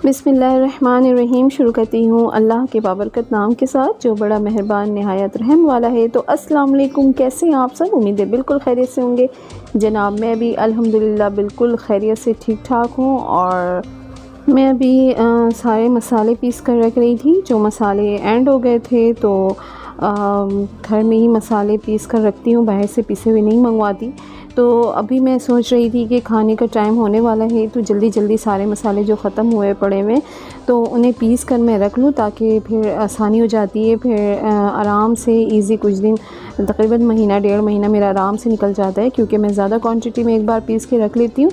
बिस्मिल्लाहिर्रहमानिर्रहीम। शुरू करती हूँ अल्लाह के बाबरकत नाम के साथ जो बड़ा मेहरबान नहायत रहम वाला है। तो अस्सलाम वालेकुम, कैसे हैं आप सब? उम्मीद है बिल्कुल खैरियत से होंगे। जनाब मैं भी अल्हम्दुलिल्लाह बिल्कुल खैरियत से ठीक ठाक हूँ। और मैं अभी सारे मसाले पीस कर रख रही थी। जो मसाले एंड हो गए थे तो घर में ही मसाले पीस कर रखती हूँ, बाहर से पिसे हुए नहीं मंगवाती। तो अभी मैं सोच रही थी कि खाने का टाइम होने वाला है तो जल्दी जल्दी सारे मसाले जो ख़त्म हुए पड़े हुए तो उन्हें पीस कर मैं रख लूँ, ताकि फिर आसानी हो जाती है। फिर आराम से इजी कुछ दिन, तकरीबन महीना डेढ़ महीना मेरा आराम से निकल जाता है, क्योंकि मैं ज़्यादा क्वांटिटी में एक बार पीस के रख लेती हूँ।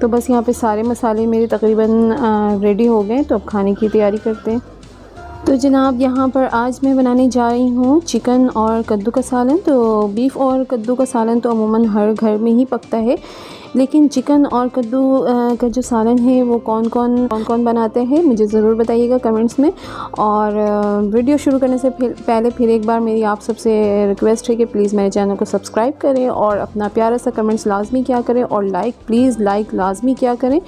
तो बस यहाँ पे सारे मसाले मेरे तकरीबन रेडी हो गए। तो अब खाने की तैयारी करते हैं। तो जनाब यहाँ पर आज मैं बनाने जा रही हूँ चिकन और कद्दू का सालन। तो बीफ़ और कद्दू का सालन तो अमूमन हर घर में ही पकता है, लेकिन चिकन और कद्दू का जो सालन है वो कौन कौन बनाते हैं मुझे ज़रूर बताइएगा कमेंट्स में। और वीडियो शुरू करने से पहले फिर एक बार मेरी आप सबसे रिक्वेस्ट है कि प्लीज़ मेरे चैनल को सब्सक्राइब करें और अपना प्यारा सा कमेंट्स लाजमी किया करें, और प्लीज़ लाइक लाजमी किया करें।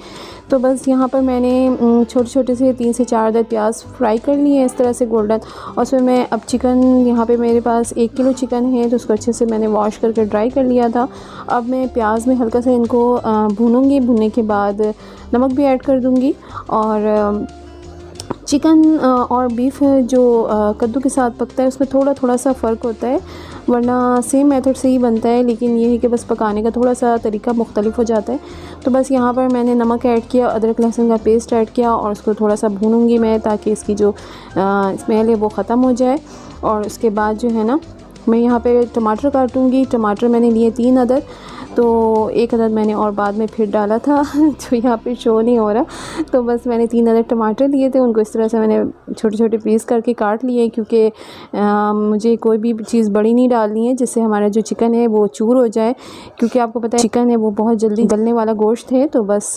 तो बस यहाँ पर मैंने छोटे छोटे से 3 से 4 अदद प्याज फ्राई कर लिए इस तरह से गोल्डन। और उसमें मैं अब चिकन, यहाँ पे मेरे पास 1 किलो चिकन है तो उसको अच्छे से मैंने वॉश करके ड्राई कर लिया था। अब मैं प्याज में हल्का सा इनको भूनूंगी। भूनने के बाद नमक भी ऐड कर दूंगी। और चिकन और बीफ जो कद्दू के साथ पकता है उसमें थोड़ा थोड़ा सा फ़र्क होता है, वरना सेम मेथड से ही बनता है, लेकिन ये है कि बस पकाने का थोड़ा सा तरीका मुख्तलिफ हो जाता है। तो बस यहाँ पर मैंने नमक ऐड किया, अदरक लहसुन का पेस्ट ऐड किया और उसको थोड़ा सा भूनूंगी मैं, ताकि इसकी जो स्मेल है वो ख़त्म हो जाए। और उसके बाद जो है ना, मैं यहाँ पे टमाटर काटूंगी। टमाटर मैंने लिए 3 अदद, तो 1 अदद मैंने और बाद में फिर डाला था जो यहाँ पे शो नहीं हो रहा। तो बस मैंने 3 अदद टमाटर लिए थे, उनको इस तरह से मैंने छोटे छोटे पीस करके काट लिए, क्योंकि मुझे कोई भी चीज़ बड़ी नहीं डालनी है जिससे हमारा जो चिकन है वो चूर हो जाए, क्योंकि आपको पता है चिकन है वो बहुत जल्दी गलने वाला गोश्त है। तो बस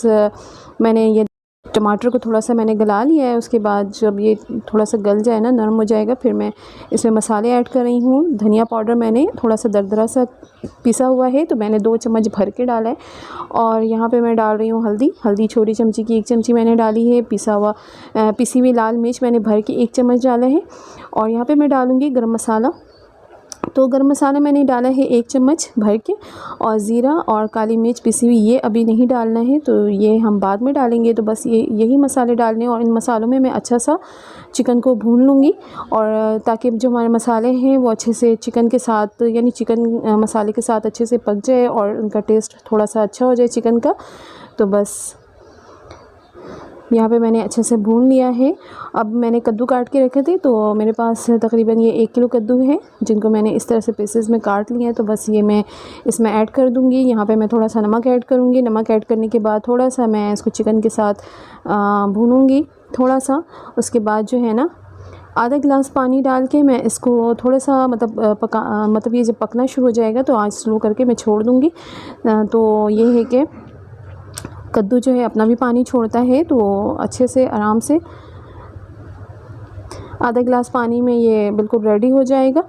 मैंने ये टमाटर को थोड़ा सा मैंने गला लिया है। उसके बाद जब ये थोड़ा सा गल जाए ना, नरम हो जाएगा, फिर मैं इसमें मसाले ऐड कर रही हूँ। धनिया पाउडर मैंने थोड़ा सा दरदरा सा पिसा हुआ है तो मैंने 2 चम्मच भर के डाला है। और यहाँ पे मैं डाल रही हूँ हल्दी छोटी चमची की 1 चमची मैंने डाली है। पिसी हुई लाल मिर्च मैंने भर के 1 चम्मच डाला है। और यहाँ पर मैं डालूँगी गरम मसाला। तो गरम मसाला मैंने डाला है 1 चम्मच भर के। और ज़ीरा और काली मिर्च पिसी हुई ये अभी नहीं डालना है, तो ये हम बाद में डालेंगे। तो बस यही मसाले डालने, और इन मसालों में मैं अच्छा सा चिकन को भून लूँगी, और ताकि जो हमारे मसाले हैं वो अच्छे से चिकन के साथ, यानी चिकन मसाले के साथ अच्छे से पक जाए और उनका टेस्ट थोड़ा सा अच्छा हो जाए चिकन का। तो बस यहाँ पे मैंने अच्छे से भून लिया है। अब मैंने कद्दू काट के रखे थे, तो मेरे पास तकरीबन ये 1 किलो कद्दू है, जिनको मैंने इस तरह से पीसेस में काट लिए हैं। तो बस ये मैं इसमें ऐड कर दूँगी। यहाँ पे मैं थोड़ा सा नमक ऐड करूँगी। नमक ऐड करने के बाद थोड़ा सा मैं इसको चिकन के साथ भूनूँगी थोड़ा सा। उसके बाद जो है ना, आधा गिलास पानी डाल के मैं इसको थोड़ा सा मतलब ये जब पकना शुरू हो जाएगा तो आँच स्लो करके मैं छोड़ दूँगी। तो ये है कि कद्दू जो है अपना भी पानी छोड़ता है, तो अच्छे से आराम से आधा गिलास पानी में ये बिल्कुल रेडी हो जाएगा।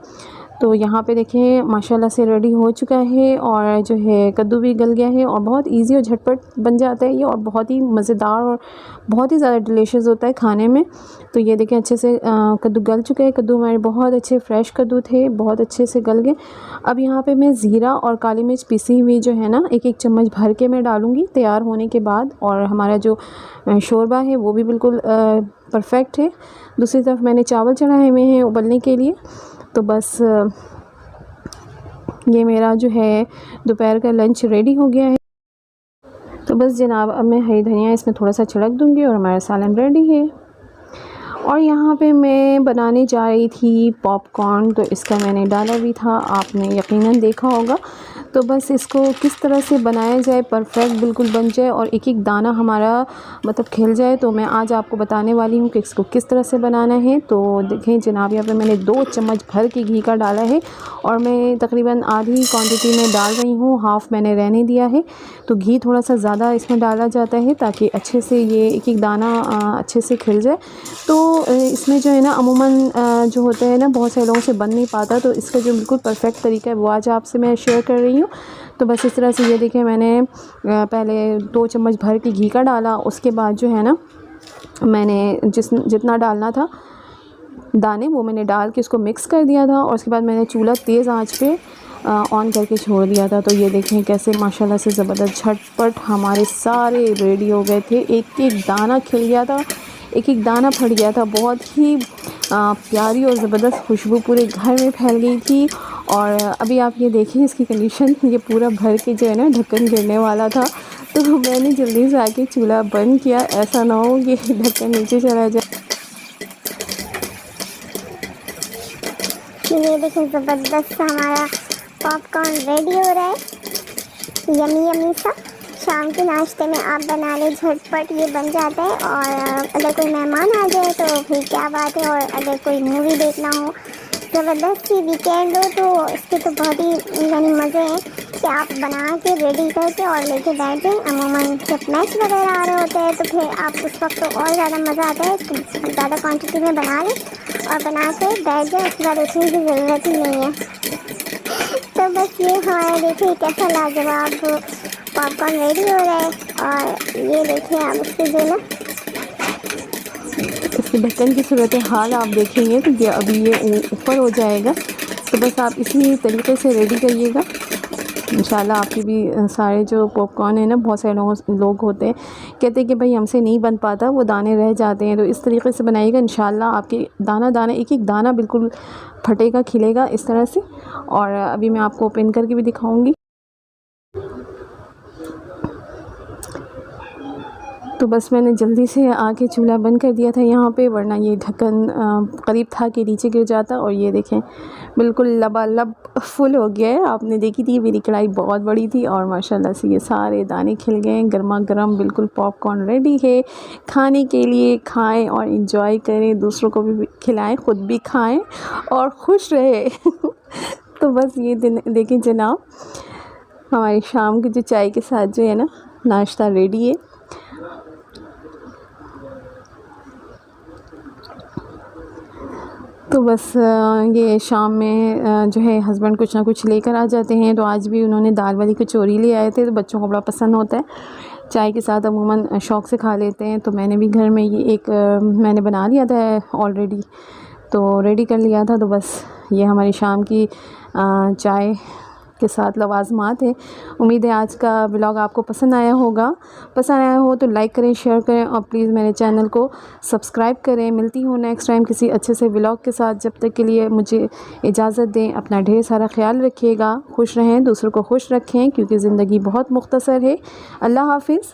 तो यहाँ पे देखें माशाल्लाह से रेडी हो चुका है, और जो है कद्दू भी गल गया है, और बहुत इजी और झटपट बन जाता है ये, और बहुत ही मज़ेदार और बहुत ही ज़्यादा डिलीशियस होता है खाने में। तो ये देखें अच्छे से कद्दू गल चुका है। कद्दू हमारे बहुत अच्छे फ्रेश कद्दू थे, बहुत अच्छे से गल गए। अब यहाँ पे मैं ज़ीरा और काली मिर्च पिसी हुई जो है ना 1 चम्मच भर के मैं डालूँगी तैयार होने के बाद। और हमारा जो शोरबा है वो भी बिल्कुल परफेक्ट है। दूसरी तरफ मैंने चावल चढ़ाए हुए हैं उबलने के लिए। तो बस ये मेरा जो है दोपहर का लंच रेडी हो गया है। तो बस जनाब अब मैं हरी धनिया इसमें थोड़ा सा छिड़क दूंगी और हमारा सालन रेडी है। और यहाँ पे मैं बनाने जा रही थी पॉपकॉर्न, तो इसका मैंने डाला भी था, आपने यकीनन देखा होगा। तो बस इसको किस तरह से बनाया जाए परफेक्ट बिल्कुल बन जाए और एक एक दाना हमारा मतलब खिल जाए, तो मैं आज आपको बताने वाली हूँ कि इसको किस तरह से बनाना है। तो देखें जनाब, यहाँ पे मैंने 2 चम्मच भर के घी का डाला है, और मैं तकरीबन आधी क्वांटिटी में डाल रही हूँ, हाफ़ मैंने रहने दिया है। तो घी थोड़ा सा ज़्यादा इसमें डाला जाता है ताकि अच्छे से ये एक एक दाना अच्छे से खिल जाए। तो इसमें जो है ना अमूमन जो होता है ना बहुत सारे लोगों से बन नहीं पाता, तो इसका जो बिल्कुल परफेक्ट तरीका है वो आज आपसे मैं शेयर कर रही हूँ। तो बस इस तरह से ये देखें, मैंने पहले 2 चम्मच भर के घी का डाला, उसके बाद जो है ना मैंने जितना डालना था दाने वो मैंने डाल के उसको मिक्स कर दिया था और उसके बाद मैंने चूल्हा तेज़ आंच पे ऑन करके छोड़ दिया था। तो ये देखें कैसे माशाल्लाह से ज़बरदस्त झटपट हमारे सारे रेडी हो गए थे। एक एक दाना खिल गया था, एक एक दाना फट गया था। बहुत ही प्यारी और ज़बरदस्त खुशबू पूरे घर में फैल गई थी। और अभी आप ये देखिए इसकी कंडीशन, ये पूरा भर के जो है ना ढक्कन गिरने वाला था। तो मैंने जल्दी से आके चूल्हा बंद किया, ऐसा ना हो कि ढक्कन नीचे चला जाए। ये देखिए ज़बरदस्त हमारा पॉपकॉर्न रेडी हो रहा है, यमी यमी सा। शाम के नाश्ते में आप बना ले, झटपट ये बन जाता है। और अगर कोई मेहमान आ जाए तो फिर क्या बात है। और अगर कोई मूवी देखना हो, ज़बरदस्त सी वीकेंड हो, तो इसके तो बहुत ही यानी मज़े हैं कि आप बना के रेडी करके और लेके बैठ जाएँ। अमूमन जब मैच वगैरह आ रहे होते हैं तो फिर आप उस वक्त तो और ज़्यादा मज़ा आता है। ज़्यादा क्वांटिटी में बना लें और बना के बैठ जाए, उसके बाद उठने की ज़रूरत ही नहीं है। तो बस ये हमारा देखिए कैसा लाजवाब पॉपकॉर्न रेडी हो रहा है। और ये देखिए आप इसके जो ना इसके ढक्कन की सूरत हाल आप देखेंगे तो ये अभी ये ऊपर हो जाएगा। तो बस आप इसी तरीके से रेडी करिएगा, इंशाल्लाह आपके भी सारे जो पॉपकॉर्न है ना, बहुत सारे लोग होते हैं कहते हैं कि भाई हमसे नहीं बन पाता, वो दाने रह जाते हैं। तो इस तरीके से बनाइएगा, इंशाल्लाह आपके दाना दाना एक एक दाना बिल्कुल फटेगा, खिलेगा इस तरह से। और अभी मैं आपको ओपन करके भी दिखाऊंगी। तो बस मैंने जल्दी से आके चूल्हा बंद कर दिया था यहाँ पे, वरना ये ढक्कन करीब था कि नीचे गिर जाता। और ये देखें बिल्कुल लबालब फुल हो गया है। आपने देखी थी मेरी कढ़ाई बहुत बड़ी थी और माशाल्लाह से ये सारे दाने खिल गए। गर्मा गर्म बिल्कुल पॉपकॉर्न रेडी है खाने के लिए। खाएं और इंजॉय करें, दूसरों को भी खिलाएं, ख़ुद भी खाएं और खुश रहे। तो बस ये देखें जनाब, हमारी शाम की जो चाय के साथ जो है ना नाश्ता रेडी है। तो बस ये शाम में जो है हस्बैंड कुछ ना कुछ लेकर आ जाते हैं। तो आज भी उन्होंने दाल वाली कचौरी ले आए थे, तो बच्चों को बड़ा पसंद होता है, चाय के साथ अमूमन शौक़ से खा लेते हैं। तो मैंने भी घर में ये एक मैंने बना लिया था ऑलरेडी, तो रेडी कर लिया था। तो बस ये हमारी शाम की चाय के साथ लवाज़मात है। उम्मीद है आज का व्लॉग आपको पसंद आया होगा। पसंद आया हो तो लाइक करें, शेयर करें और प्लीज़ मेरे चैनल को सब्सक्राइब करें। मिलती हूँ नेक्स्ट टाइम किसी अच्छे से व्लॉग के साथ। जब तक के लिए मुझे इजाज़त दें। अपना ढेर सारा ख्याल रखिएगा, खुश रहें, दूसरों को खुश रखें, क्योंकि ज़िंदगी बहुत मुख्तसर है। अल्लाह हाफ़िज़।